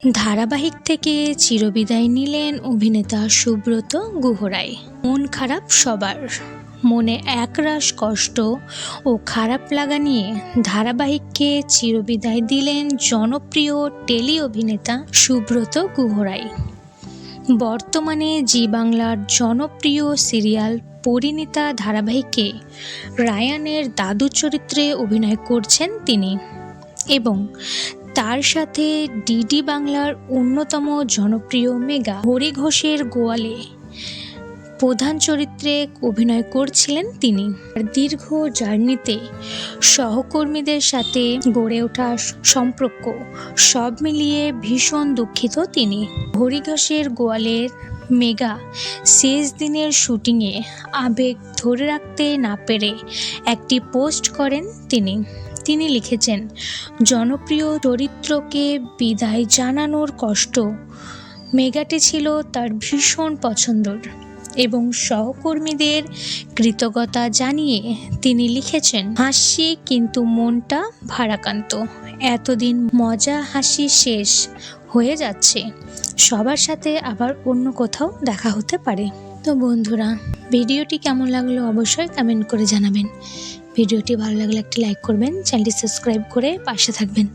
ধারাবাহিক থেকে চিরবিদায় নিলেন অভিনেতা সুব্রত গুহ রায়। মন খারাপ সবার, মনে একরাশ কষ্ট ও খারাপ লাগা নিয়ে ধারাবাহিককে চিরবিদায় দিলেন জনপ্রিয় টেলি অভিনেতা সুব্রত গুহ রায়। বর্তমানে জি বাংলার জনপ্রিয় সিরিয়াল পরিণীতা ধারাবাহিকে রায়ানের দাদু চরিত্রে অভিনয় করছেন তিনি এবং তার সাথে ডিডি বাংলার অন্যতম জনপ্রিয় মেগা হরি ঘোষের গোয়ালে প্রধান চরিত্রে অভিনয় করছিলেন তিনি। দীর্ঘ জার্নিতে সহকর্মীদের সাথে গড়ে ওঠা সম্পর্ক সব মিলিয়ে ভীষণ দুঃখিত তিনি। হরি ঘোষের গোয়ালের মেগা শেষ দিনের শুটিংয়ে আবেগ ধরে রাখতে না পেরে একটি পোস্ট করেন তিনি লিখেছেন, জনপ্রিয় চরিত্রকে বিদায় জানানোর কষ্ট মেগাটি ছিল তার ভীষণ পছন্দর এবং সহকর্মীদের কৃতজ্ঞতা জানিয়ে তিনি লিখেছেন, হাসি কিন্তু মনটা ভারাক্রান্ত, এতদিন মজা হাসি শেষ হয়ে যাচ্ছে, সবার সাথে আবার অন্য কোথাও দেখা হতে পারে। তো বন্ধুরা, ভিডিওটি কেমন লাগলো অবশ্যই কমেন্ট করে জানাবেন। ভিডিওটি ভালো লাগলে একটি লাইক করবেন, চ্যানেলটি সাবস্ক্রাইব করে পাশে থাকবেন।